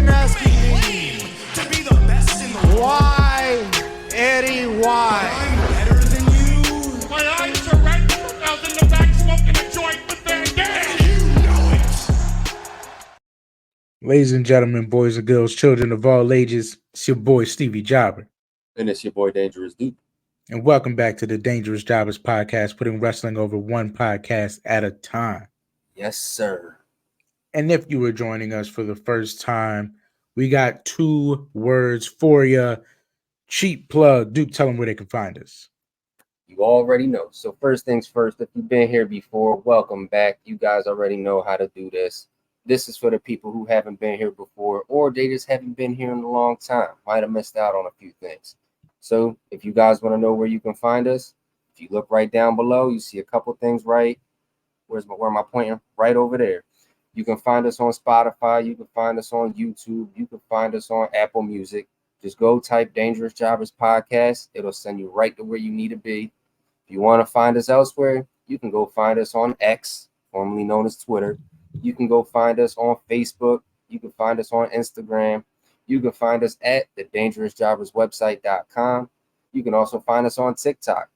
been asking me to be the best in the world. Why, Eddie, why? I'm better than you. My eyes are red. I was in the back smoking a joint with Van Dam. You know it. Ladies and gentlemen, boys and girls, children of all ages, it's your boy Stevie Jobber. And it's your boy Dangerous Duke. And welcome back to the Dangerous Jobbers podcast, putting wrestling over one podcast at a time. Yes, sir. And if you were joining us for the first time, we got 2 words for you. Cheap plug. Duke, tell them where they can find us. You already know. So first things first, if you've been here before, welcome back. You guys already know how to do this. This is for the people who haven't been here before, or they just haven't been here in a long time. Might have missed out on a few things. So if you guys want to know where you can find us, if you look right down below, you see a couple things right. Where am I pointing? Right over there. You can find us on Spotify. You can find us on YouTube. You can find us on Apple Music. Just go type Dangerous Jobbers Podcast. It'll send you right to where you need to be. If you want to find us elsewhere, you can go find us on X, formerly known as Twitter. You can go find us on Facebook. You can find us on Instagram. You can find us at the dangerousjobberswebsite.com. You can also find us on TikTok.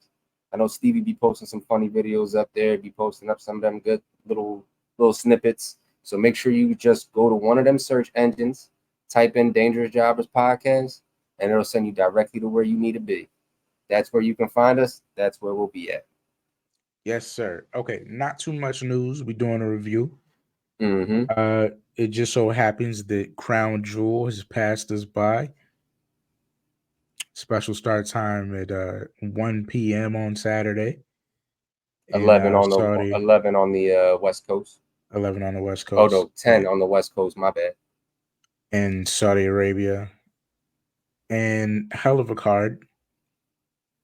I know Stevie be posting some funny videos up there, be posting up some of them good little snippets. So make sure you just go to one of them search engines, type in Dangerous Jobbers Podcast, and it'll send you directly to where you need to be. That's where you can find us. That's where we'll be at. Yes, sir. Okay, not too much news. We're doing a review. Mm-hmm. It just so happens that Crown Jewel has passed us by. Special start time at 1 p.m. on Saturday. 11 on the West Coast. 11 on the West Coast. Oh no, 10 on the West Coast. My bad. In Saudi Arabia, and hell of a card.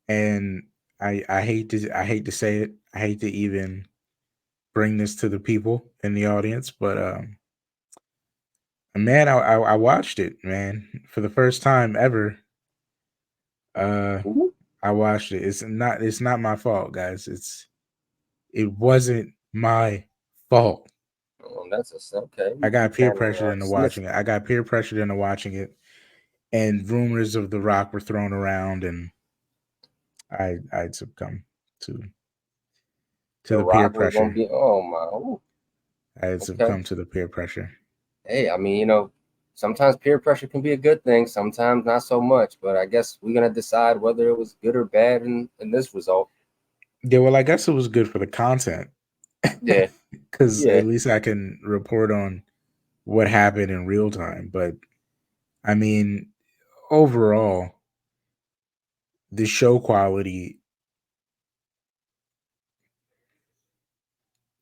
And I hate to say it. I hate to even bring this to the people in the audience, but man, I watched it, man, for the first time ever. I watched it. It's not my fault, guys. It wasn't my fault. Oh, that's okay. I got peer pressured into watching it. And rumors of The Rock were thrown around, and I'd succumb to the peer pressure. I had succumbed to the peer pressure. Hey, I mean, sometimes peer pressure can be a good thing, sometimes not so much. But I guess we're gonna decide whether it was good or bad in this result. Yeah, well, I guess it was good for the content. Yeah, because at least I can report on what happened in real time. But I mean, overall, the show quality,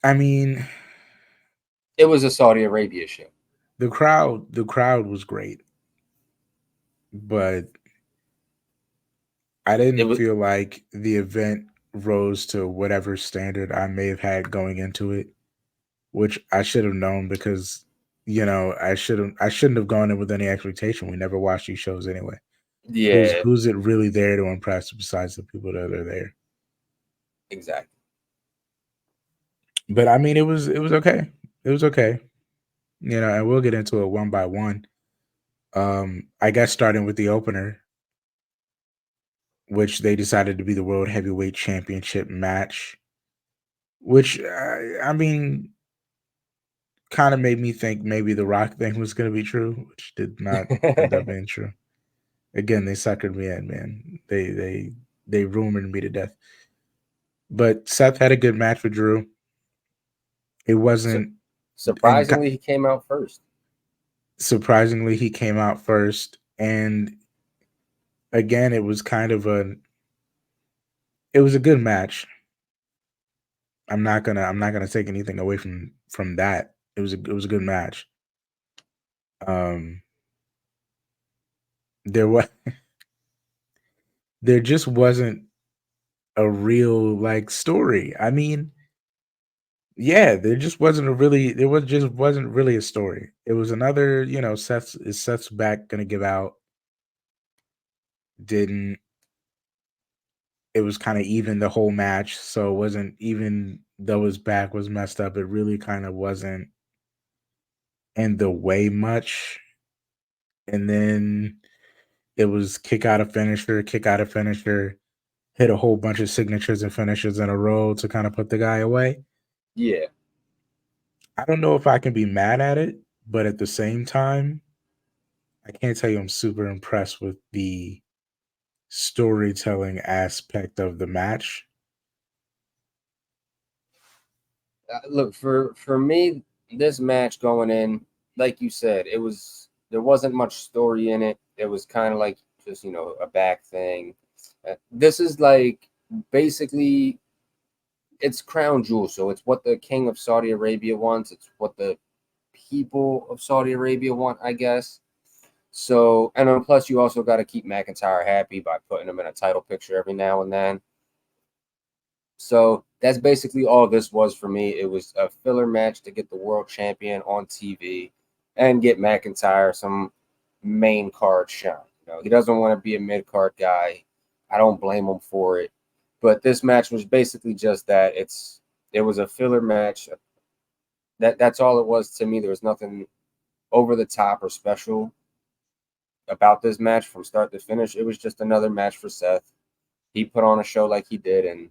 I mean, it was a Saudi Arabia show. The crowd was great, but I didn't feel like the event rose to whatever standard I may have had going into it, which I should have known because, I shouldn't have gone in with any expectation. We never watched these shows anyway. Yeah. Who's it really there to impress besides the people that are there? Exactly. But I mean, it was okay. It was okay. And we'll get into it one by one. I guess starting with the opener, which they decided to be the World Heavyweight Championship match, which, I mean, kind of made me think maybe the Rock thing was going to be true, which did not end up being true. Again, they suckered me in, man. They rumored me to death. But Seth had a good match with Drew. It wasn't... Surprisingly, he came out first. And again, it was kind of it was a good match. I'm not gonna take anything away from that. It was a good match. There just wasn't a real story. I mean, yeah, there wasn't really a story. It was another, Seth's back gonna give out. Didn't. It was kind of even the whole match, so it wasn't, even though his back was messed up, it really kind of wasn't in the way much. and then it was kick out a finisher, hit a whole bunch of signatures and finishers in a row to kind of put the guy away. Yeah. I don't know if I can be mad at it, but at the same time, I can't tell you I'm super impressed with the storytelling aspect of the match. Look, for me, this match going in, like you said, there wasn't much story in it. It was kind of like just a back thing. This is like basically it's Crown Jewel, so it's what the King of Saudi Arabia wants. It's what the people of Saudi Arabia want, I guess. So, and then plus you also got to keep McIntyre happy by putting him in a title picture every now and then. So that's basically all this was for me. It was a filler match to get the world champion on TV and get McIntyre some main card shine. He doesn't want to be a mid card guy. I don't blame him for it. But this match was basically just that. It was a filler match. That's all it was to me. There was nothing over the top or special about this match from start to finish. It was just another match for Seth. He put on a show like he did, and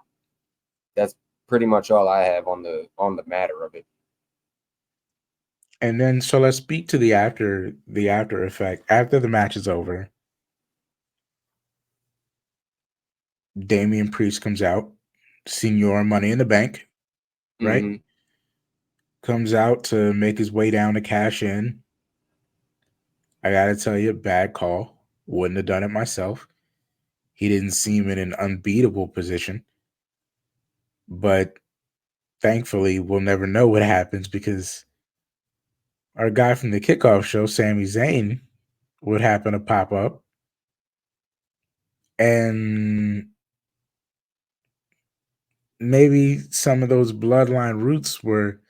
that's pretty much all I have on the matter of it. And then so let's speak to the after effect. After the match is over, Damian Priest comes out, Senior Money in the Bank, right? Mm-hmm. Comes out to make his way down to cash in. I gotta tell you, bad call. Wouldn't have done it myself. He didn't seem in an unbeatable position. But thankfully, we'll never know what happens because our guy from the kickoff show, Sami Zayn, would happen to pop up. And maybe some of those bloodline roots were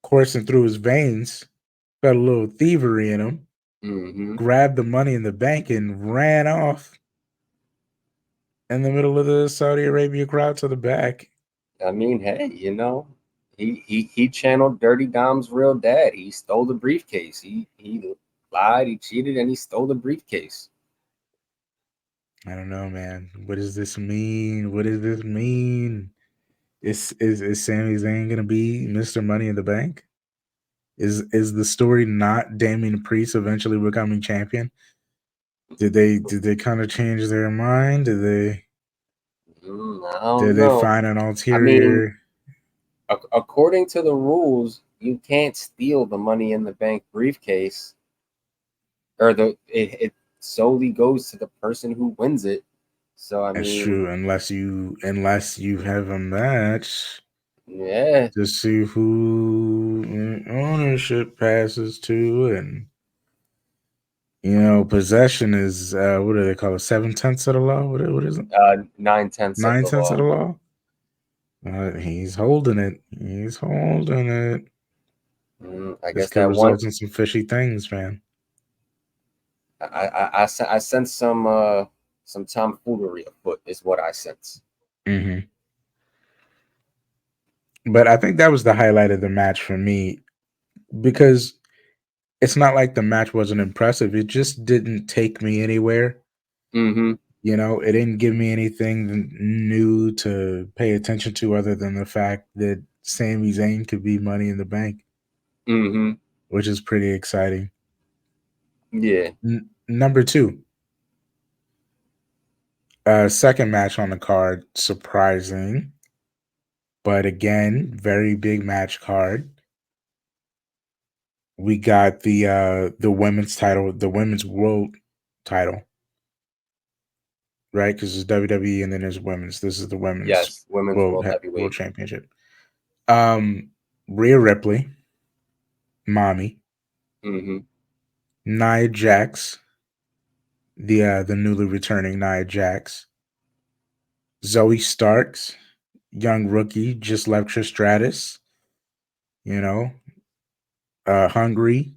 coursing through his veins, got a little thievery in him, Mm-hmm. grabbed the money in the bank and ran off in the middle of the Saudi Arabia crowd to the back. I mean, hey, he channeled Dirty Dom's real dad. He stole the briefcase. He lied, he cheated, and he stole the briefcase. I don't know, man. What does this mean? What does this mean? Is Sami Zayn gonna be Mr. Money in the Bank? Is the story not Damian Priest eventually becoming champion? Did they kind of change their mind? I don't Did they know. find an I mean, ulterior? according to the rules, you can't steal the Money in the Bank briefcase, or it solely goes to the person who wins it. So I That's mean, true, unless you have a match yeah, to see who ownership passes to, and possession is what do they call it? 7/10 of the law. What is it? 9/10 of the 9/10 of the law. law. He's holding it. He's holding it. I This guess could that one. result in some fishy things, man. I sense some tomfoolery afoot is what I sense. Hmm. But I think that was the highlight of the match for me because it's not like the match wasn't impressive. It just didn't take me anywhere. Mm-hmm. It didn't give me anything new to pay attention to other than the fact that Sami Zayn could be Money in the Bank, Mm-hmm. which is pretty exciting. Yeah. Number two, second match on the card, surprising, but again, very big match card. We got the women's title, the women's world title, right? Because there's WWE and then there's women's. This is the women's Yes. Women's world World world Heavyweight. championship. Rhea Ripley, Mommy, Mm-hmm. Nia Jax, the newly returning Nia Jax, Zoe Starks, young rookie, just left Trish Stratus, you know, Hungry,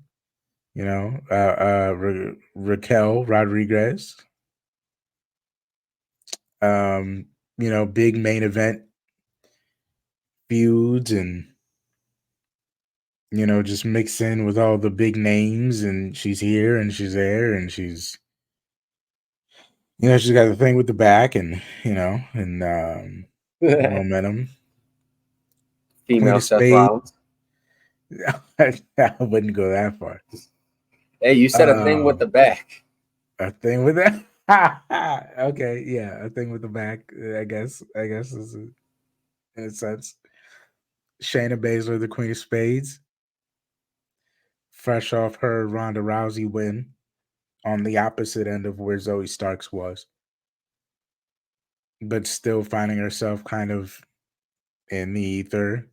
Raquel Rodriguez, um, big main event feuds and just mix in with all the big names, and she's here and she's there, and she's got the thing with the back, and the momentum. Queen Female of Seth Spades. Rollins. I wouldn't go that far. Hey, you said a thing with the back. A thing with that. Okay, yeah, a thing with the back. I guess is in a sense. Shayna Baszler, the Queen of Spades, fresh off her Ronda Rousey win, on the opposite end of where Zoe Starks was, but still finding herself kind of in the ether.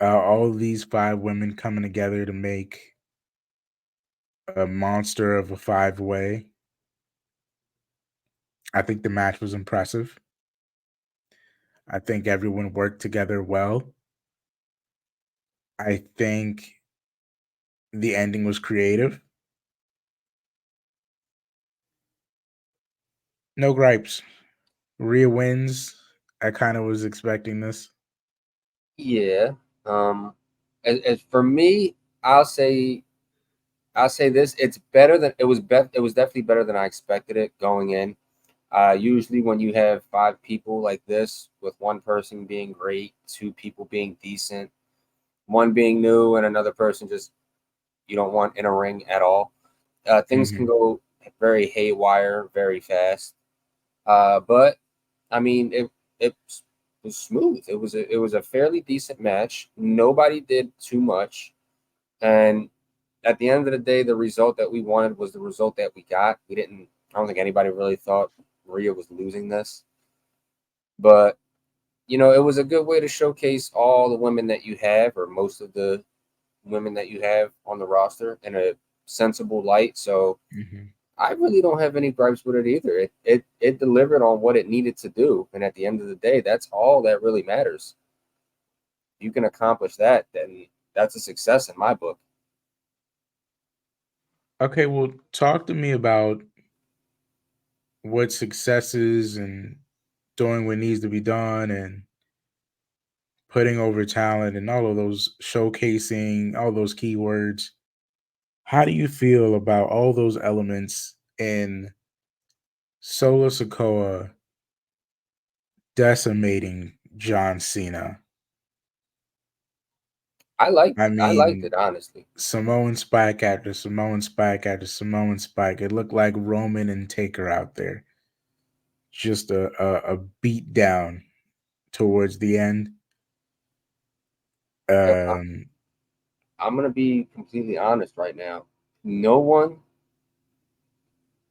All these 5 women coming together to make a monster of a 5-way. I think the match was impressive. I think everyone worked together well. I think the ending was creative. No gripes. Rhea wins. I kind of was expecting this. Yeah. As for me, I'll say this: it's better than it was. It was definitely better than I expected it going in. Usually, when you have 5 people like this, with one person being great, 2 people being decent, one being new, and another person just you don't want in a ring at all, things can Mhm. go very haywire very fast. But I mean, it was smooth. It was a fairly decent match. Nobody did too much, and at the end of the day, the result that we wanted was the result that we got. We didn't. I don't think anybody really thought Rhea was losing this, but it was a good way to showcase all the women that you have, or most of the women that you have on the roster, in a sensible light. So Mhm. I really don't have any gripes with it either. It delivered on what it needed to do, and at the end of the day, that's all that really matters. If you can accomplish that, then that's a success in my book. Okay, well, talk to me about what success is and doing what needs to be done and putting over talent and all of those showcasing all those keywords. How do you feel about all those elements in Solo Sokoa decimating John Cena? I I liked mean, it honestly. Samoan Spike after Samoan Spike after Samoan Spike. It looked like Roman and Taker out there. Just a beat down towards the end. Yeah, Um, I'm gonna be completely honest right now. No one,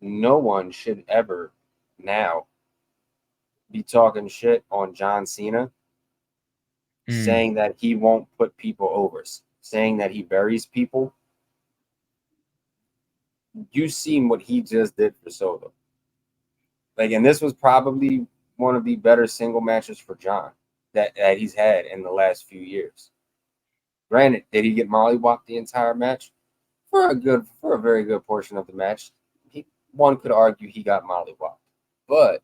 no one should ever now be talking shit on John Cena, mm, saying that he won't put people over, saying that he buries people. You seen what he just did for Solo. Like, and this was probably one of the better single matches for John that he's had in the last few years. Granted, did he get mollywopped the entire match? For a very good portion of the match, one could argue he got mollywopped, but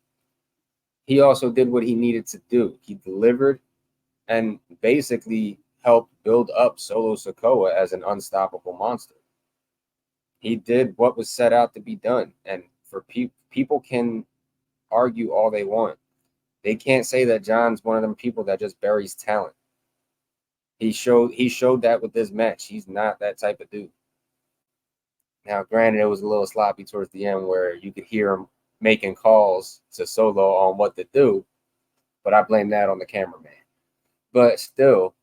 he also did what he needed to do. He delivered and basically helped build up Solo Sokoa as an unstoppable monster. He did what was set out to be done, and for people can argue all they want. They can't say that John's one of them people that just buries talent. He showed that with this match. He's not that type of dude. Now, granted, it was a little sloppy towards the end where you could hear him making calls to Solo on what to do, but I blame that on the cameraman. But still,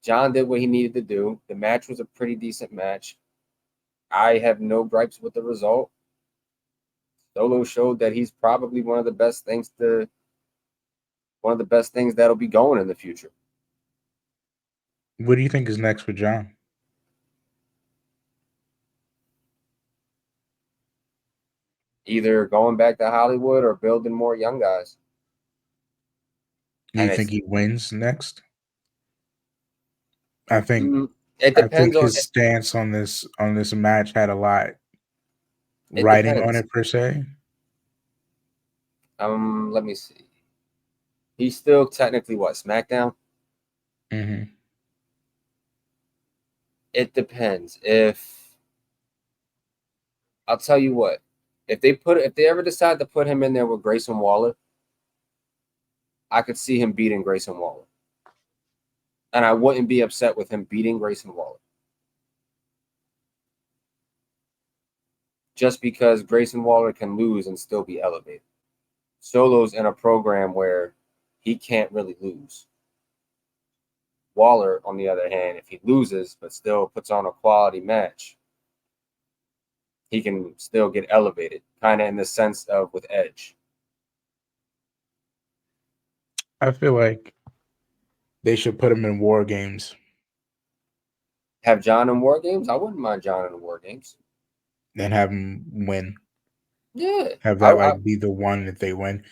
John did what he needed to do. The match was a pretty decent match. I have no gripes with the result. Solo showed that he's probably one of the best things that'll be going in the future. what do you think is next for John? Either going back to Hollywood or building more young guys. Do you And think it's he wins next? I think it I think depends on his stance on this match had a lot it writing on depends. it per se. Let me see. He's still technically what, SmackDown? Mhm. It depends. I'll tell you what, if they ever decide to put him in there with Grayson Waller, I could see him beating Grayson Waller. And I wouldn't be upset with him beating Grayson Waller. Just because Grayson Waller can lose and still be elevated. Solo's in a program where he can't really lose. Waller, on the other hand, if he loses but still puts on a quality match, he can still get elevated, kind of in the sense of with Edge. I feel like they should put him in War Games. Have John in War Games? I wouldn't mind John in the War Games. And have him win. Yeah. Have that be the one that they win.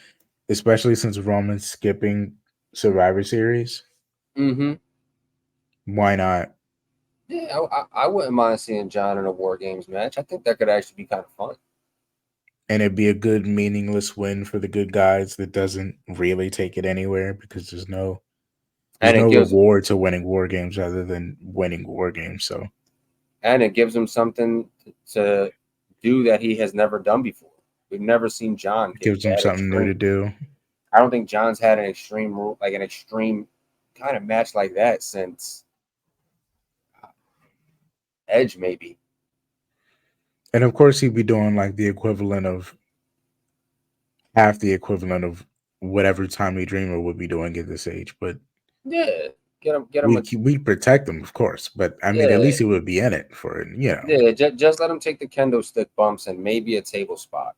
Especially since Roman's skipping Survivor Series. Mm-hmm. Why not? Yeah, I wouldn't mind seeing John in a War Games match. I think that could actually be kind of fun. And it'd be a good meaningless win for the good guys that doesn't really take it anywhere because there's no reward to winning War Games other than winning War Games. So, and it gives him something to do that he has never done before. We've never seen John. Gives him something new to do. I don't think John's had an extreme kind of match like that since Edge, maybe. And of course, he'd be doing like the equivalent of half the equivalent of whatever Tommy Dreamer would be doing at this age. But yeah, get him. We protect him, of course. But I mean, at least he would be in it for it, you know. Yeah, just let him take the kendo stick bumps and maybe a table spot.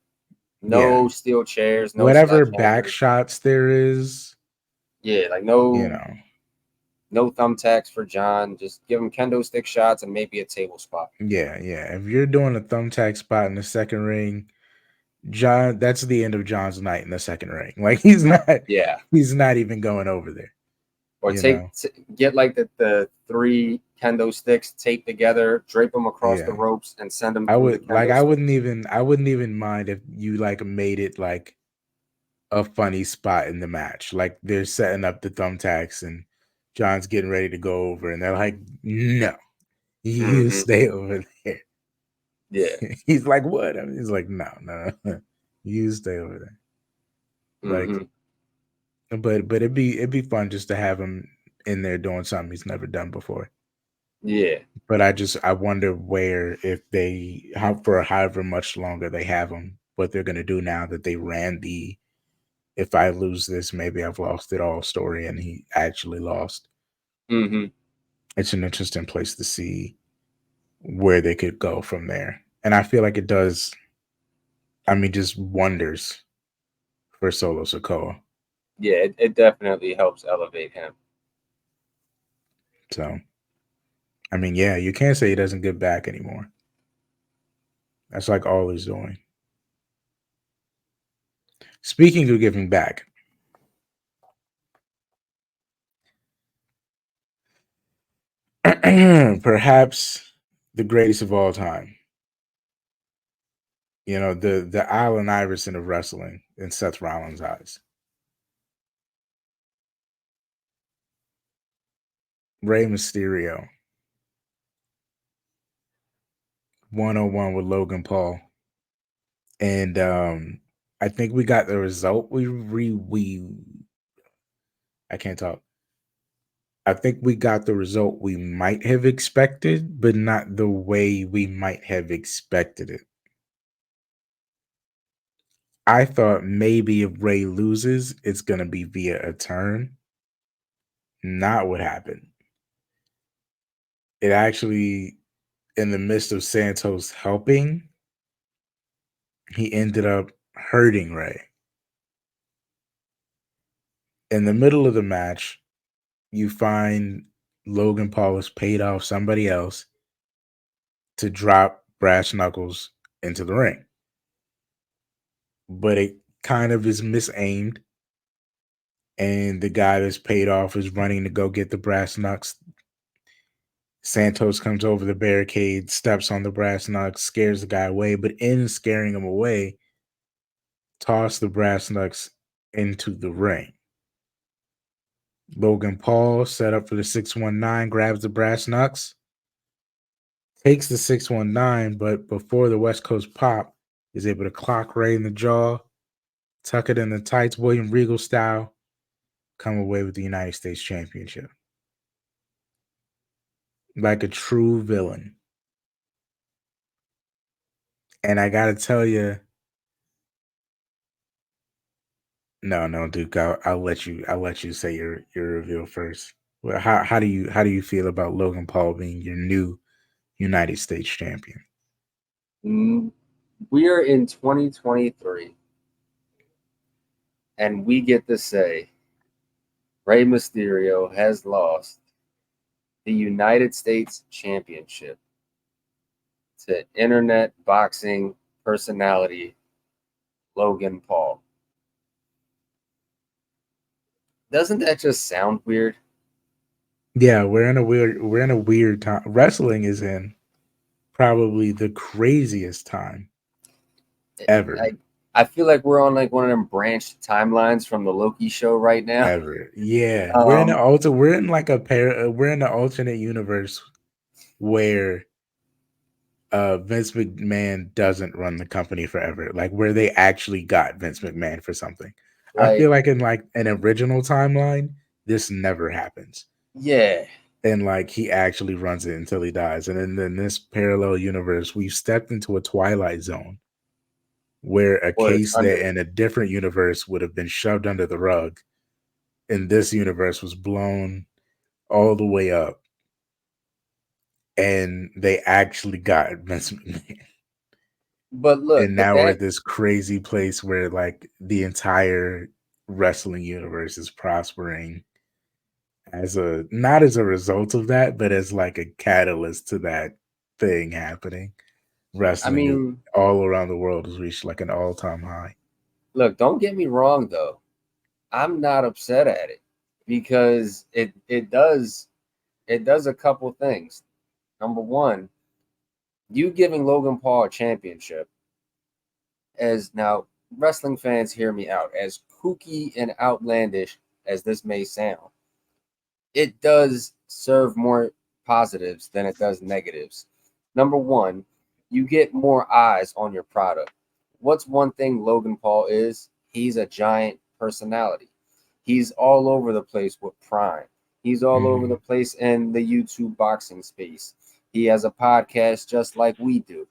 No steel chairs, no whatever back shots there is. Yeah, like no thumbtacks for John. Just give him kendo stick shots and maybe a table spot. Yeah. If you're doing a thumbtack spot in the second ring, John, that's the end of John's night in the second ring. Like he's not even going over there. Or get like the 3 kendo sticks taped together, drape them across the ropes, and send them. I wouldn't even mind if you like made it like a funny spot in the match. Like they're setting up the thumbtacks and John's getting ready to go over, and they're like, "No, you stay over there." Yeah, he's like, "What?" I mean, he's like, "No, you stay over there." Like, but it'd be fun just to have him in there doing something he's never done before. Yeah, but I wonder where for however much longer they have him, what they're gonna do now that they ran the "if I lose this, maybe I've lost it all" story, and he actually lost. It's an interesting place to see where they could go from there, and I feel like it does. I mean, just wonders for Solo Sikoa. Yeah, it definitely helps elevate him. So, I mean, yeah, you can't say he doesn't give back anymore. That's like all he's doing. Speaking of giving back, perhaps the greatest of all time. You know, the Allen Iverson of wrestling in Seth Rollins' eyes. Rey Mysterio. 101 with Logan Paul. And I think we got the result I can't talk. I think we got the result we might have expected, but not the way we might have expected it. I thought maybe if Rey loses, it's going to be via a turn. Not what happened. It actually, in the midst of Santos helping, he ended up hurting Rey. In the middle of the match, you find Logan Paul has paid off somebody else to drop Brass Knuckles into the ring. But it kind of is misaimed. And the guy that's paid off is running to go get the brass knucks. Santos comes over the barricade, steps on the brass knucks, scares the guy away, but in scaring him away, toss the brass knucks into the ring. Logan Paul set up for the 619, grabs the brass knucks, takes the 619, but before the West Coast pop, is able to clock Ray in the jaw, tuck it in the tights, William Regal style, come away with the United States Championship. Like a true villain. And I gotta tell you, no, Duke, I'll let you say your reveal first. Well, how do you feel about Logan Paul being your new United States champion? We are in 2023, and we get to say Rey Mysterio has lost the United States Championship to internet boxing personality Logan Paul. Doesn't that just sound weird? Yeah, we're in a weird time. Wrestling is in probably the craziest time ever. I feel like we're on like one of them branched timelines from the Loki show right now. Ever. Yeah. We're in the alternate universe where Vince McMahon doesn't run the company forever. Like where they actually got Vince McMahon for something. I feel like in like an original timeline, this never happens. Yeah. And like he actually runs it until he dies. And then in this parallel universe, we've stepped into a twilight zone where a case that in a different universe would have been shoved under the rug, in this universe was blown all the way up. And they actually got Vince McMahon. But look, and now we're at this crazy place where like the entire wrestling universe is prospering as not as a result of that, but as like a catalyst to that thing happening. Wrestling all around the world has reached like an all-time high. Look, don't get me wrong though. I'm not upset at it because it does a couple things. Number one, you giving Logan Paul a championship, as now wrestling fans hear me out, as kooky and outlandish as this may sound, it does serve more positives than it does negatives. Number one, you get more eyes on your product. What's one thing Logan Paul is? He's a giant personality. He's all over the place with Prime. He's all over the place in the YouTube boxing space. He has a podcast just like we do.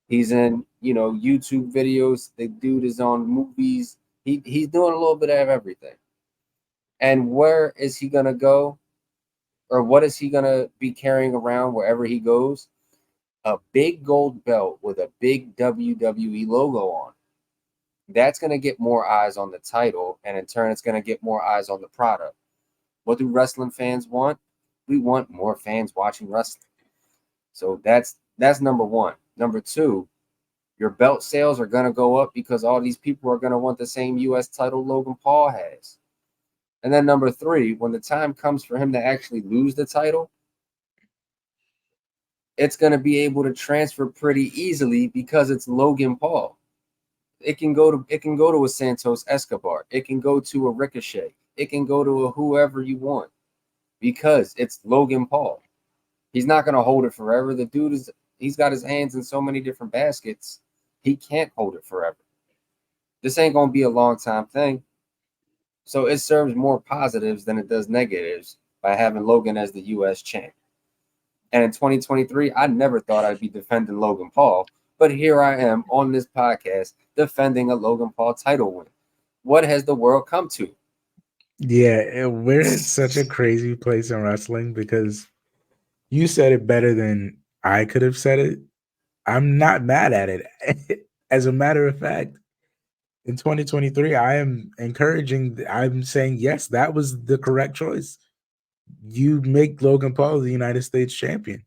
He's in, YouTube videos. The dude is on movies. He's doing a little bit of everything. And where is he going to go? Or what is he going to be carrying around wherever he goes? A big gold belt with a big WWE logo on. That's going to get more eyes on the title, and in turn, it's going to get more eyes on the product. What do wrestling fans want? We want more fans watching wrestling. So that's number one. Number two, your belt sales are going to go up because all these people are going to want the same U.S. title Logan Paul has. And then number three, when the time comes for him to actually lose the title, it's going to be able to transfer pretty easily because it's Logan Paul. It can go to a Santos Escobar. It can go to a Ricochet. It can go to a whoever you want because it's Logan Paul. He's not going to hold it forever. The dude he's got his hands in so many different baskets. He can't hold it forever. This ain't going to be a long time thing. So it serves more positives than it does negatives by having Logan as the U.S. champ. And in 2023, I never thought I'd be defending Logan Paul, but here I am on this podcast defending a Logan Paul title win. What has the world come to? Yeah, we're in such a crazy place in wrestling because you said it better than I could have said it. I'm not mad at it. As a matter of fact, in 2023, I'm saying, yes, that was the correct choice. You make Logan Paul the United States champion,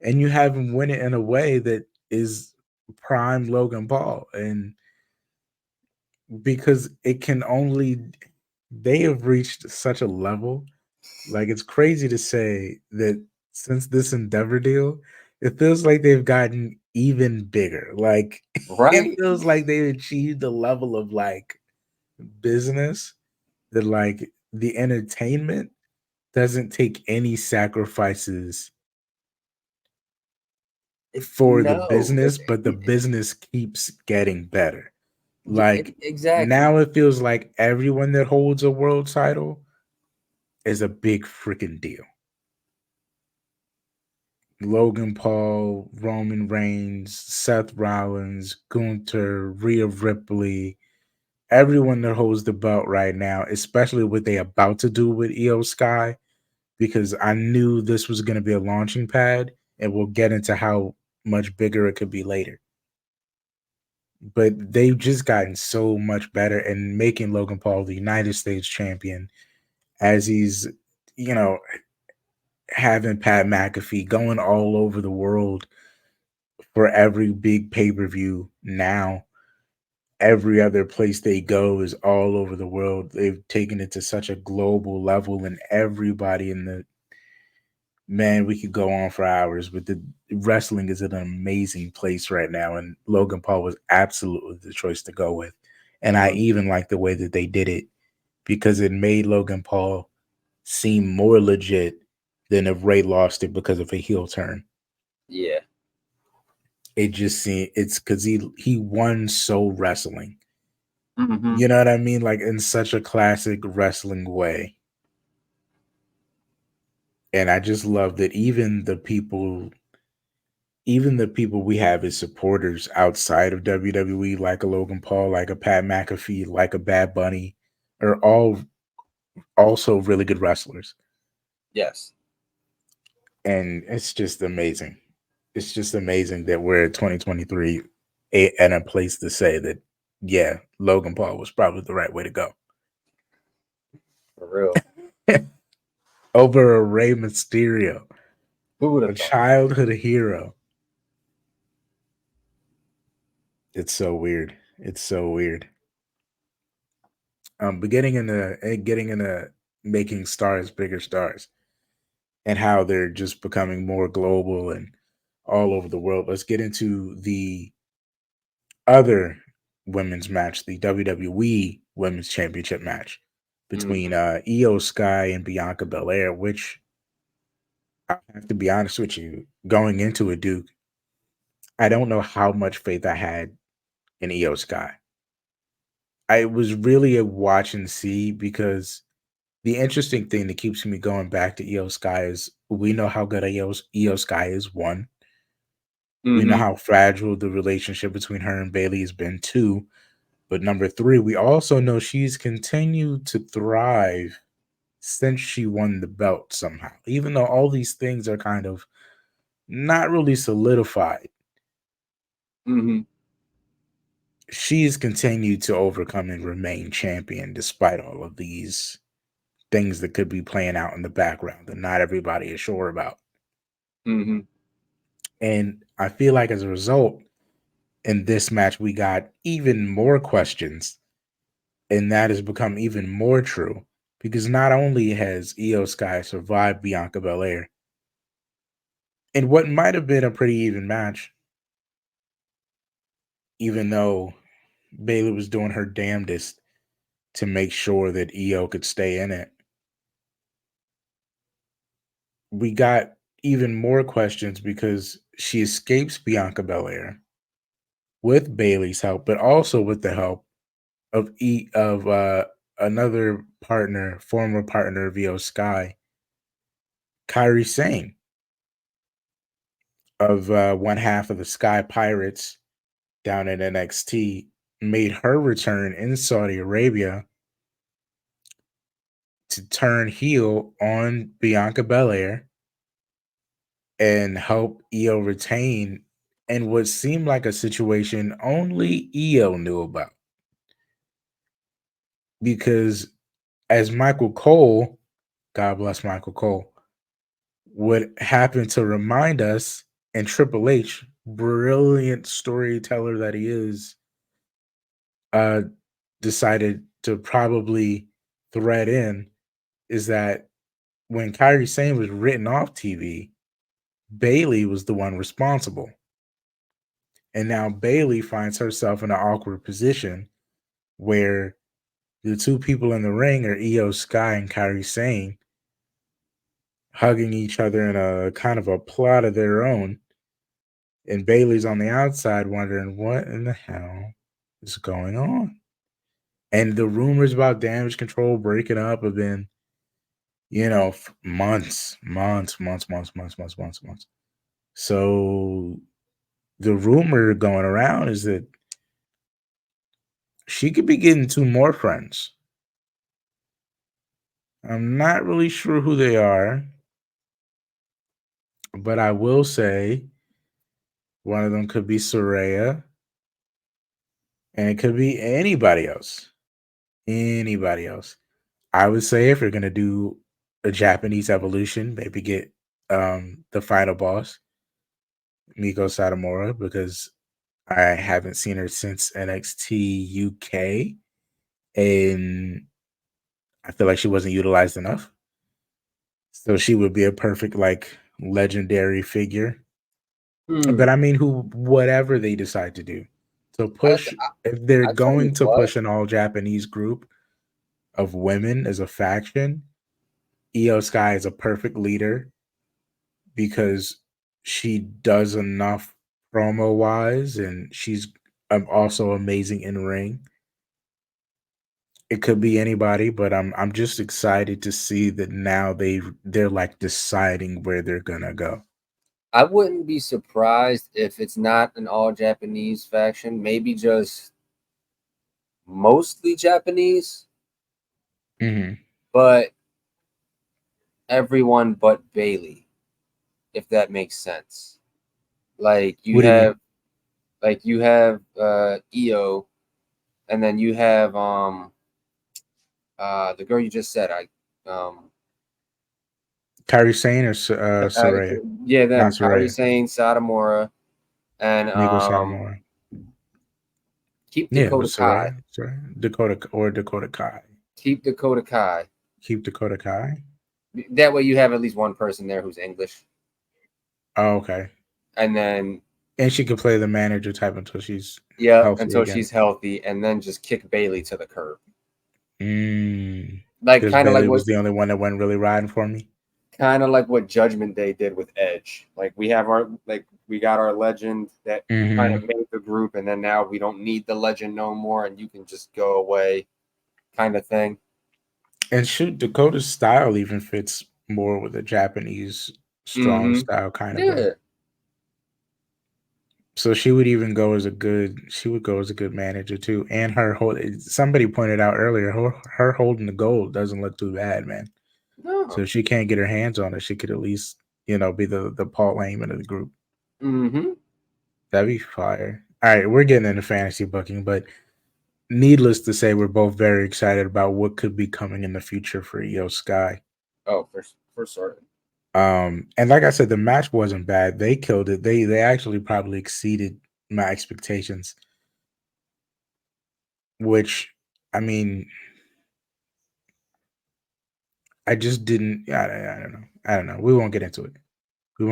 and you have him win it in a way that is prime Logan Paul. And because they have reached such a level. Like, it's crazy to say that since this Endeavor deal, it feels like they've gotten even bigger. Like, it feels like they've achieved a level of like business that like the entertainment doesn't take any sacrifices for the No, business, but the business keeps getting better. Like exactly. now it feels like everyone that holds a world title is a big freaking deal. Logan Paul, Roman Reigns, Seth Rollins, Gunther, Rhea Ripley, everyone that holds the belt right now, especially what they about to do with Iyo Sky, because I knew this was going to be a launching pad, and we'll get into how much bigger it could be later. But they've just gotten so much better, and making Logan Paul the United States champion as he's, you know, having Pat McAfee going all over the world for every big pay-per-view now. Every other place they go is all over the world. They've taken it to such a global level, and everybody in the man, we could go on for hours, but the wrestling is an amazing place right now, and Logan Paul was absolutely the choice to go with. And I even like the way that they did it because it made Logan Paul seem more legit than if Ray lost it because of a heel turn. Yeah. It just seemed it's because he won so wrestling. Mm-hmm. You know what I mean? Like in such a classic wrestling way. And I just love that even the people we have as supporters outside of WWE, like a Logan Paul, like a Pat McAfee, like a Bad Bunny, are all also really good wrestlers. Yes. And it's just amazing. It's just amazing that we're at 2023 and a place to say that, yeah, Logan Paul was probably the right way to go. For real. Over a Rey Mysterio, Who would a have thought? childhood hero. It's so weird. It's so weird. But getting into making stars bigger stars and how they're just becoming more global and all over the world. Let's get into the other women's match, the WWE Women's Championship match between Iyo Sky and Bianca Belair, which I have to be honest with you, going into it, Duke, I don't know how much faith I had in Iyo Sky. I was really a watch and see because the interesting thing that keeps me going back to Iyo Sky is we know how good Iyo Sky is, one. We know how fragile the relationship between her and Bailey has been, two. But number three, we also know she's continued to thrive since she won the belt somehow, even though all these things are kind of not really solidified. She's continued to overcome and remain champion despite all of these things that could be playing out in the background that not everybody is sure about. And I feel like as a result, in this match, we got even more questions, and that has become even more true because not only has Iyo Sky survived Bianca Belair in what might have been a pretty even match, even though Bayley was doing her damnedest to make sure that Iyo could stay in it. We got even more questions because she escapes Bianca Belair with Bayley's help, but also with the help of another partner, former partner of Iyo Sky, Kairi Sane of one half of the Sky Pirates down in NXT, made her return in Saudi Arabia to turn heel on Bianca Belair and help Iyo retain in what seemed like a situation only Iyo knew about. Because as Michael Cole, God bless Michael Cole, would happen to remind us, and Triple H, brilliant storyteller that he is, decided to probably thread in, is that when Kairi Sane was written off TV, Bayley was the one responsible. And now Bayley finds herself in an awkward position where the two people in the ring are Iyo Sky and Kairi Sane, hugging each other in a kind of a plot of their own. And Bailey's on the outside wondering what in the hell is going on. And the rumors about Damage Control breaking up have been, months. So the rumor going around is that she could be getting 2 more friends. I'm not really sure who they are, but I will say one of them could be Soraya, and it could be anybody else. Anybody else. I would say if you're gonna do a Japanese evolution, maybe get the final boss, Miko Satomura, because I haven't seen her since NXT UK, and I feel like she wasn't utilized enough. So she would be a perfect legendary figure. But I mean, whatever they decide to do, to push, if they're I tell you going to what, push an all Japanese group of women as a faction, Iyo Sky is a perfect leader because she does enough promo wise, and she's also amazing in ring. It could be anybody, but I'm just excited to see that now they're like deciding where they're gonna go. I wouldn't be surprised if it's not an all Japanese faction, maybe just mostly Japanese, but everyone but Bailey, if that makes sense. Like you What do you mean? have Iyo, and then you have the girl you just said, Kairi Sane or Soraya? yeah, them Not Kairi Soraya. Sane, Satomura, and Miko Satomura. keep Yeah, it Dakota was Kai. Soraya. Dakota Kai. Keep Dakota Kai. Keep Dakota Kai. That way you have at least one person there who's English. Oh, okay. And then And she could play the manager type until she's healthy until again. she's healthy, and then just kick Bailey to the curb. Like because kind of like Bailey what was the only one that wasn't really riding for me. kind of like what Judgment Day did with Edge. Like we got our legend that kind of made the group, and then now we don't need the legend no more, and you can just go away, kind of thing. And shoot, Dakota's style even fits more with a Japanese strong style kind of way. So she would even go as a good manager too. And somebody pointed out earlier, her holding the gold doesn't look too bad, man. No. So if she can't get her hands on it, she could at least, be the Paul Heyman of the group. That'd be fire. All right, we're getting into fantasy booking, but needless to say, we're both very excited about what could be coming in the future for Iyo Sky. Oh, for certain. And like I said, the match wasn't bad. They killed it. They actually probably exceeded my expectations. Which, I mean, I just didn't. I don't know. I don't know. We won't get into it. We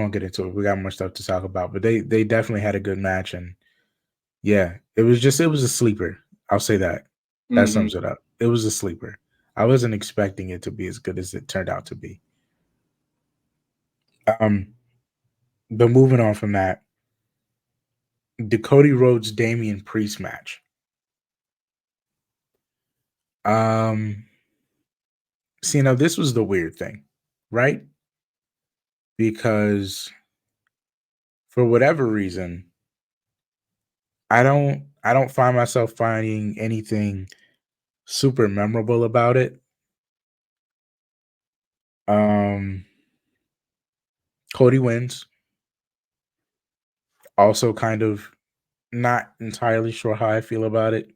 got more stuff to talk about. But they definitely had a good match, and yeah, it was a sleeper. I'll say that. That sums it up. It was a sleeper. I wasn't expecting it to be as good as it turned out to be. But moving on from that, the Cody Rhodes Damian Priest match. See, now this was the weird thing, right? Because for whatever reason, I don't find myself finding anything super memorable about it. Cody wins. Also kind of not entirely sure how I feel about it.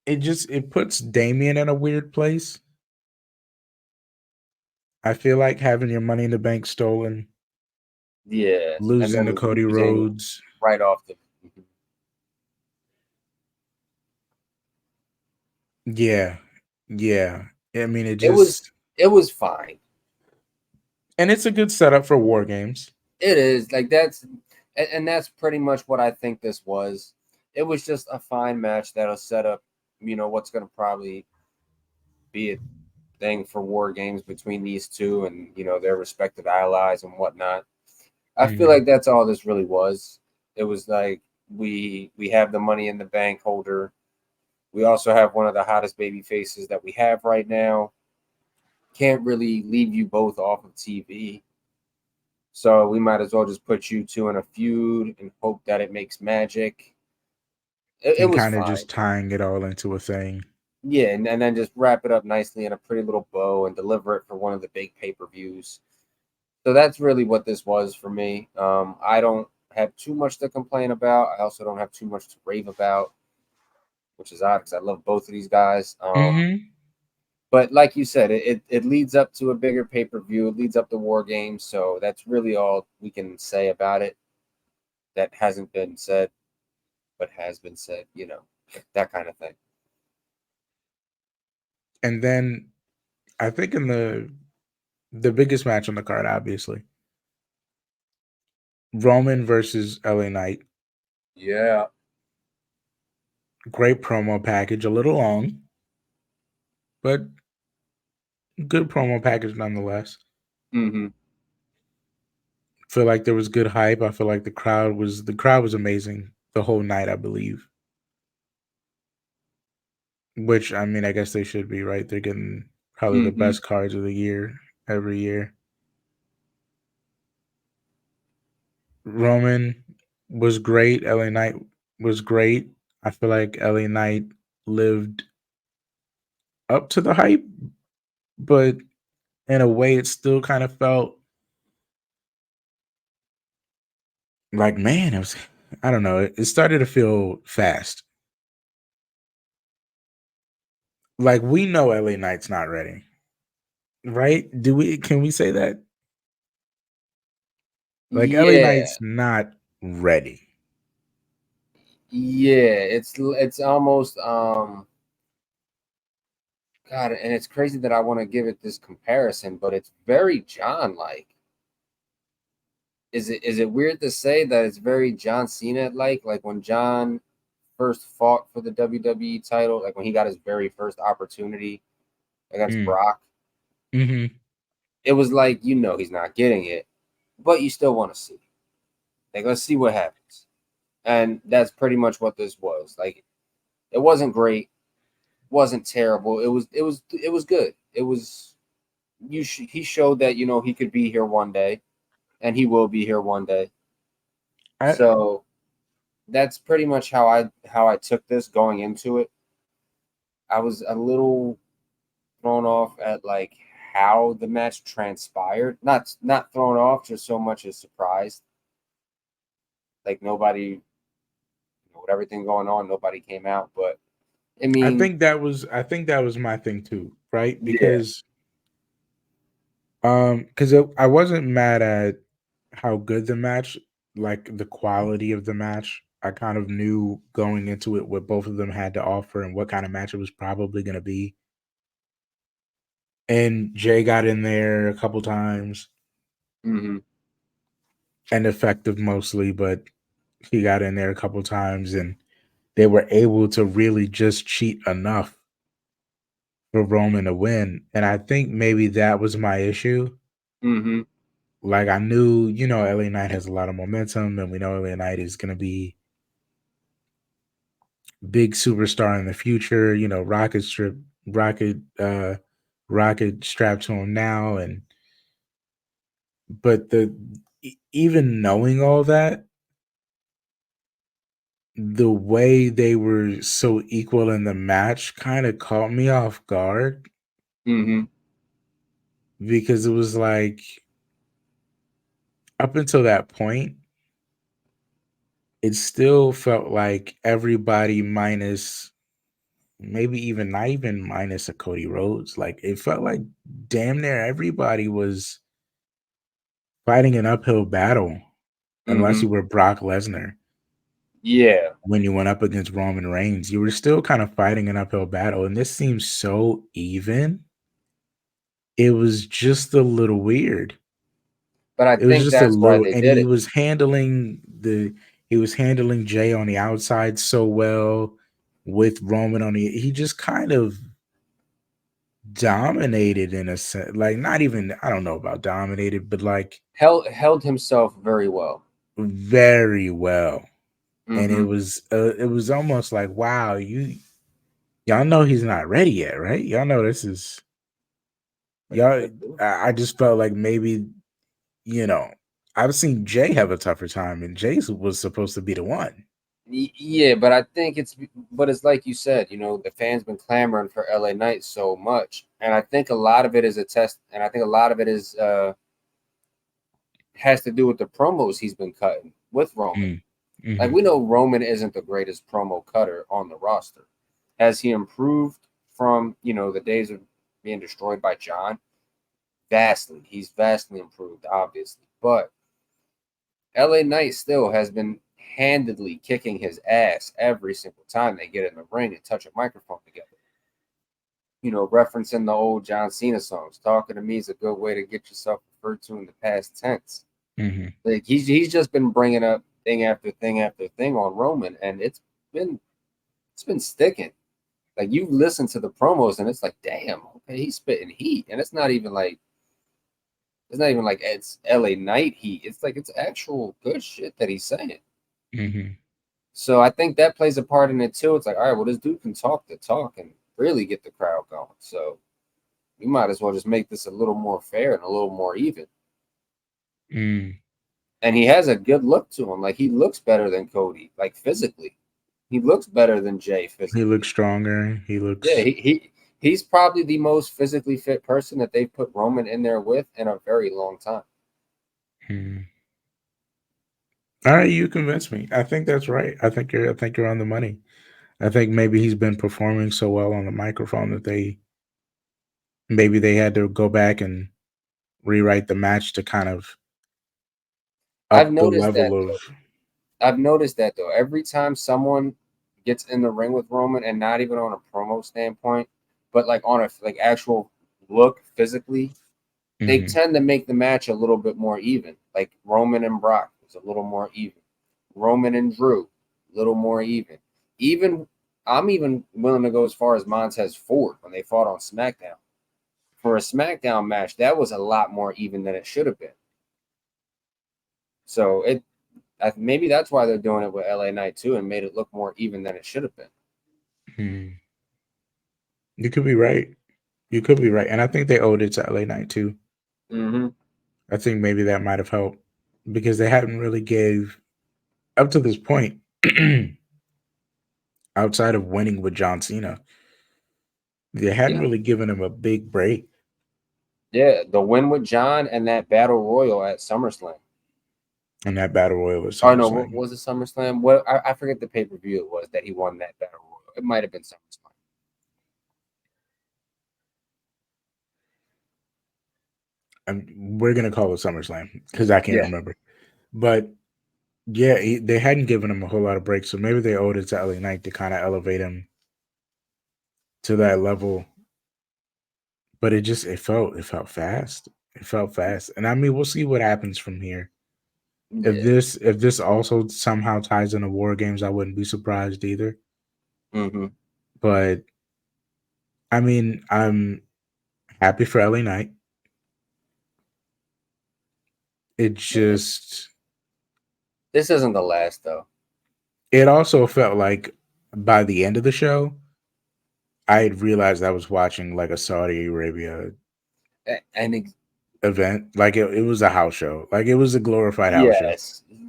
It puts Damian in a weird place. I feel like having your money in the bank stolen. Yeah. Losing to Cody Rhodes. Right off the Yeah. Yeah. I mean, it was fine. And it's a good setup for War Games. It is. That's pretty much what I think this was. It was just a fine match that'll set up, what's going to probably be a thing for War Games between these two and, their respective allies and whatnot. I feel like that's all this really was. It was like we have the Money in the Bank holder. We also have one of the hottest baby faces that we have right now. Can't really leave you both off of TV. So we might as well just put you two in a feud and hope that it makes magic. It and was kind of fine. just tying it all into a thing. Yeah, and then just wrap it up nicely in a pretty little bow and deliver it for one of the big pay-per-views. So that's really what this was for me. I don't have too much to complain about. I also don't have too much to rave about, which is odd because I love both of these guys. But like you said, it leads up to a bigger pay-per-view. It leads up to War Games. So that's really all we can say about it that hasn't been said, but has been said, that kind of thing. And then I think in the biggest match on the card, obviously, Roman versus LA Knight. Yeah. Great promo package, a little long, but good promo package nonetheless. Mm-hmm. Feel like there was good hype. I feel like the crowd was amazing the whole night, I believe. Which, I mean, I guess they should be, right? They're getting probably the Mm-hmm. best cards of the year every year. Roman was great. LA Knight was great. I feel like LA Knight lived up to the hype, but in a way it still kind of felt like, man, it was, I don't know, it started to feel fast. Like, we know LA Knight's not ready, right? Can we say that? Like, LA Yeah. Knight's not ready. Yeah. It's almost God, and it's crazy that I want to give it this comparison, but it's very John like. Is it weird to say that it's very John Cena like when John first fought for the WWE title, like when he got his very first opportunity against Mm. Brock? Mm-hmm. It was like, he's not getting it, but you still want to see. Like, let's see what happens. And that's pretty much what this was. Like, it wasn't great, wasn't terrible. It was good. It was he showed that he could be here one day, and he will be here one day. So that's pretty much how I took this going into it. I was a little thrown off at like how the match transpired. Not thrown off, just so much as surprised. Like nobody, with everything going on, nobody came out. But I mean, I think that was my thing too, right? yeah. Because I wasn't mad at how good the match, like the quality of the match. I kind of knew going into it what both of them had to offer and what kind of match it was probably going to be. And Jay got in there a couple times Mm-hmm. and effective mostly, but he got in there a couple times and they were able to really just cheat enough for Roman to win. And I think maybe that was my issue. Mm-hmm. Like I knew, LA Knight has a lot of momentum, and we know LA Knight is going to be big superstar in the future. Rocket, Rocket strapped to him now, but even knowing all that, the way they were so equal in the match kind of caught me off guard Mm-hmm. because it was like up until that point, it still felt like everybody minus maybe even not even minus a Cody Rhodes. Like it felt like damn near everybody was fighting an uphill battle, unless Mm-hmm. you were Brock Lesnar. Yeah. When you went up against Roman Reigns, you were still kind of fighting an uphill battle, and this seems so even. It was just a little weird. But I It was think just a that's why little, they and did it. he was handling Jay on the outside so well with Roman on the. He just kind of dominated in a sense, like not even, I don't know about dominated, but like held himself very well. very well. And Mm-hmm. it was almost like, wow, y'all know he's not ready yet, right? Y'all know this is y'all. I just felt like maybe, you know, I've seen Jay have a tougher time, and Jay was supposed to be the one. Yeah, but I think it's like you said, you know, the fans been clamoring for LA Knight so much, and I think a lot of it is a test, and I think a lot of it is has to do with the promos he's been cutting with Roman. Mm-hmm. Like, we know Roman isn't the greatest promo cutter on the roster. Has he improved from, you know, the days of being destroyed by John? Vastly. He's vastly improved, obviously. But LA Knight still has been handedly kicking his ass every single time they get in the ring and touch a microphone together. You know, referencing the old John Cena songs. Talking to me is a good way to get yourself referred to in the past tense. Mm-hmm. Like, he's just been bringing up thing after thing after thing on Roman, and it's been sticking. Like, you listen to the promos and it's like, damn, okay, he's spitting heat, and it's not even like it's LA Knight heat. It's like, it's actual good shit that he's saying. Mm-hmm. So I think that plays a part in it too. It's like, all right, well, this dude can talk the talk and really get the crowd going. So we might as well just make this a little more fair and a little more even. Mm. And he has a good look to him. Like, he looks better than Cody, like physically. He looks better than Jay physically. He looks stronger. He looks. Yeah, he's probably the most physically fit person that they've put Roman in there with in a very long time. All right, you convinced me. I think that's right. I think you're on the money. I think maybe he's been performing so well on the microphone that maybe they had to go back and rewrite the match to kind of up I've the noticed level that of. though. Every time someone gets in the ring with Roman, and not even on a promo standpoint, but like on a like actual look physically, they Mhm. tend to make the match a little bit more even. Like Roman and Brock was a little more even. Roman and Drew, a little more even. I'm even willing to go as far as Montez Ford when they fought on SmackDown. For a SmackDown match, that was a lot more even than it should have been. So maybe that's why they're doing it with LA Knight too, and made it look more even than it should have been. You could be right. You could be right, and I think they owed it to LA Knight too. Mm-hmm. I think maybe that might have helped because they hadn't really gave up to this point outside of winning with John Cena. They hadn't really given him a big break. Yeah, the win with John and that battle royal at SummerSlam. And that battle royal was Oh no, what SummerSlam. was it, SummerSlam? What I forget the pay-per-view it was that he won that battle royal. It might have been SummerSlam. We're gonna call it SummerSlam because I can't remember. But yeah, they hadn't given him a whole lot of breaks, so maybe they owed it to LA Knight to kind of elevate him to that level. But it felt fast. It felt fast, and I mean, we'll see what happens from here. Yeah. If this also somehow ties into War Games, I wouldn't be surprised either. Mm-hmm. But I mean, I'm happy for LA Knight. It just This isn't the last though. it also felt like by the end of the show, I had realized I was watching like a Saudi Arabia event. Like it was a house show. Like it was a glorified house show.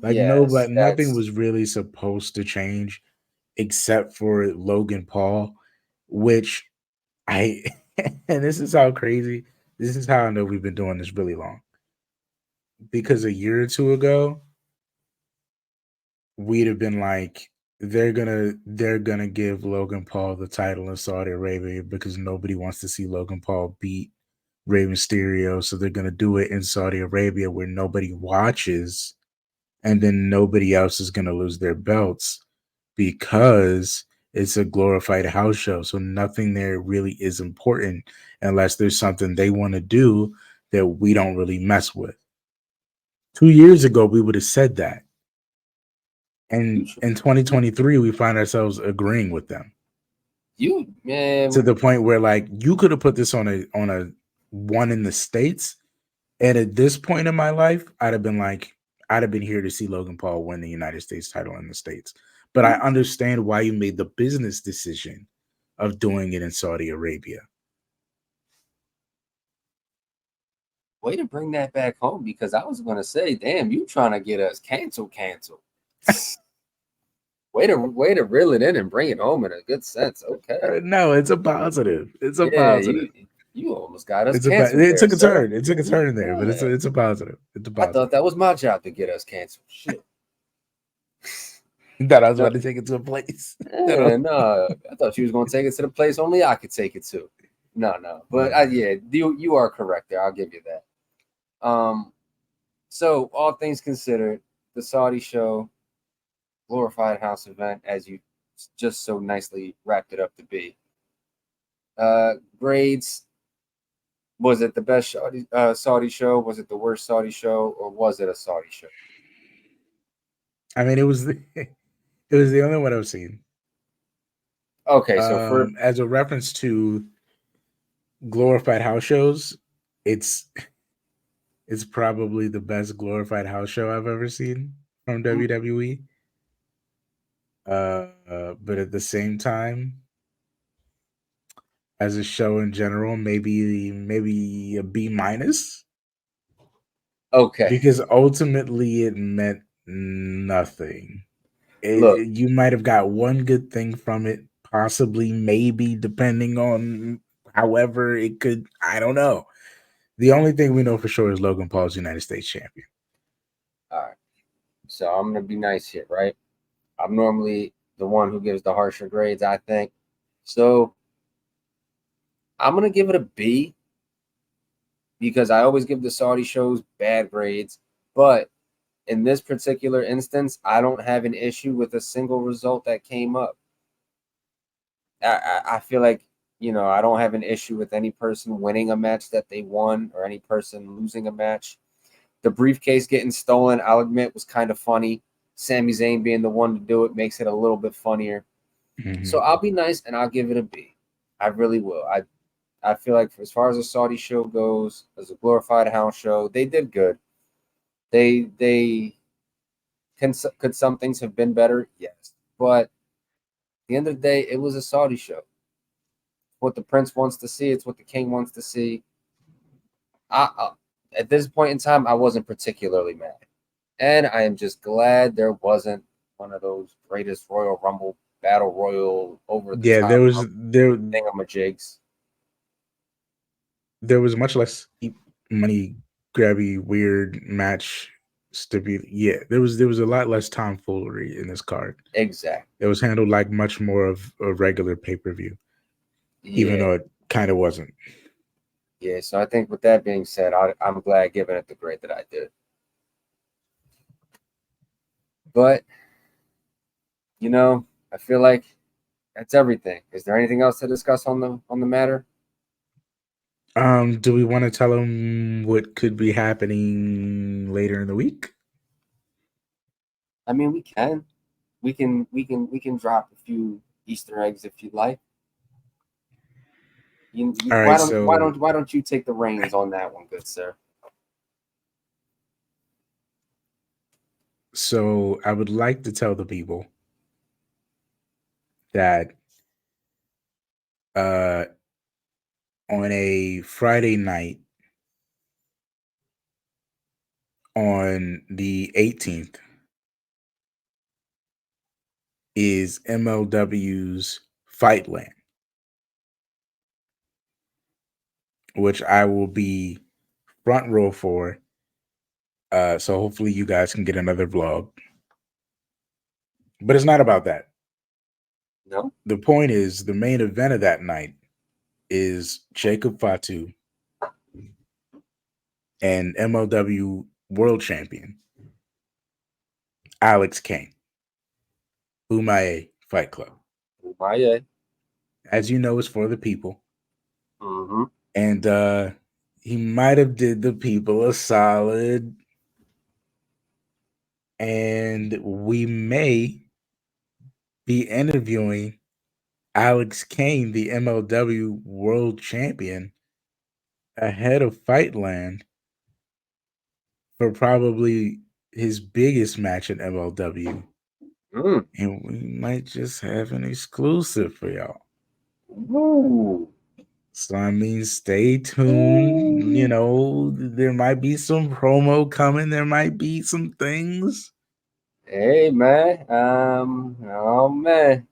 Like nothing was really supposed to change except for Logan Paul, which I and this is how crazy. This is how I know we've been doing this really long. Because a year or two ago, we'd have been like, they're gonna give Logan Paul the title in Saudi Arabia because nobody wants to see Logan Paul beat Rey Mysterio, so they're gonna do it in Saudi Arabia where nobody watches, and then nobody else is gonna lose their belts because it's a glorified house show. So nothing there really is important unless there's something they want to do that we don't really mess with. 2 years ago, we would have said that. And in 2023, we find ourselves agreeing with them. Man, to the point where like you could have put this on a one in the States, and at this point in my life, I'd have been here to see Logan Paul win the United States title in the States. But I understand why you made the business decision of doing it in Saudi Arabia. way to bring that back home, because I was going to say, damn, you trying to get us canceled. way to reel it in and bring it home in a good sense. Okay. No, it's a positive. It's a Yeah, positive. you almost got us It canceled. took a turn. It took a turn there, but it's a positive. It's a I positive. thought that was my job to get us canceled. Shit. That I was about to take it to a place. Yeah, no, I thought you was going to take it to the place only I could take it to. No. But yeah, you are correct there. I'll give you that. So all things considered, the Saudi show, glorified house event, as you just so nicely wrapped it up to be. Grades. Was it the best Saudi show? Was it the worst Saudi show? Or was it a Saudi show? I mean, it was the only one I've seen. Okay, so as a reference to glorified house shows, it's probably the best glorified house show I've ever seen from WWE. But at the same time, as a show in general, maybe a B minus. Okay, because ultimately it meant nothing. Look. You might have got one good thing from it, possibly, maybe, depending on however it could. I don't know. The only thing we know for sure is Logan Paul's United States champion. All right. So I'm going to be nice here, right? I'm normally the one who gives the harsher grades, I think. So I'm going to give it a B, because I always give the Saudi shows bad grades. But in this particular instance, I don't have an issue with a single result that came up. I feel like, I don't have an issue with any person winning a match that they won or any person losing a match. The briefcase getting stolen, I'll admit, was kind of funny. Sami Zayn being the one to do it makes it a little bit funnier. Mm-hmm. So I'll be nice and I'll give it a B. I really will. I feel like as far as the Saudi show goes, as a glorified house show, they did good. They could some things have been better? Yes. But at the end of the day, it was a Saudi show. What the prince wants to see, it's what the king wants to see. At this point in time, I wasn't particularly mad. And I am just glad there wasn't one of those greatest Royal Rumble battle royal over the top thingamajigs. There was much less money grabby weird match yeah, there was a lot less tomfoolery in this card. Exactly. It was handled like much more of a regular pay-per-view. Even though it kind of wasn't. Yeah, so I think with that being said, I'm glad giving it the grade that I did. But, I feel like that's everything. Is there anything else to discuss on the matter? Do we want to tell them what could be happening later in the week? I mean, we can. We can drop a few Easter eggs if you'd like. Why don't you take the reins on that one, good sir? So I would like to tell the people that on a Friday night on the 18th is MLW's Fightland, which I will be front row for. So hopefully you guys can get another vlog. But it's not about that. No. The point is, the main event of that night is Jacob Fatu and MLW World Champion Alex Kane, Umaye Fight Club. Umaye. As you know, it's for the people. Mm-hmm. And he might have did the people a solid. And we may be interviewing Alex Kane, the MLW World Champion, ahead of Fightland for probably his biggest match in MLW. And we might just have an exclusive for y'all. Ooh. So I mean, stay tuned. You know, there might be some promo coming. There might be some things. Hey man, oh man,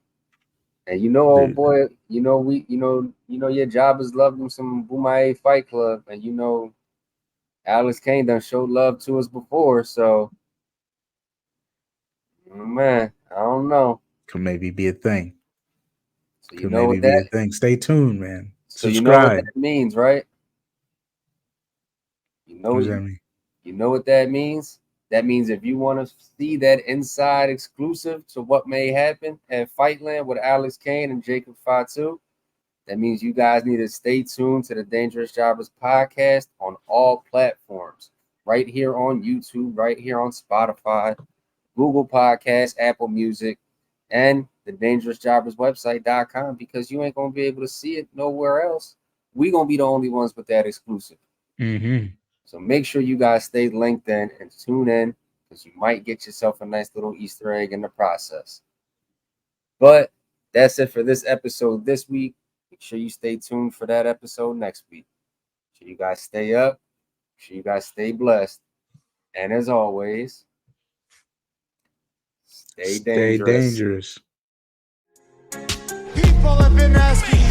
and you know, old boy, you know your job is loving some Boomaye Fight Club, and you know, Alex Kane done showed love to us before, so man, I don't know. Could maybe be a thing. So you know what that? Stay tuned, man. So you know what Subscribe. that means, right? You know What does that mean? You know what that means? That means if you want to see that inside exclusive to what may happen at Fightland with Alex Kane and Jacob Fatu, that means you guys need to stay tuned to the Dangerous Jobbers podcast on all platforms. Right here on YouTube, right here on Spotify, Google Podcasts, Apple Music, and the Dangerous Jobbers website.com, because you ain't going to be able to see it nowhere else. We going to be the only ones with that exclusive. Mm-hmm. So make sure you guys stay linked in and tune in, because you might get yourself a nice little Easter egg in the process. But that's it for this episode this week. Make sure you stay tuned for that episode next week. Make sure you guys stay up. Make sure you guys stay blessed. And as always, stay dangerous. People have been asking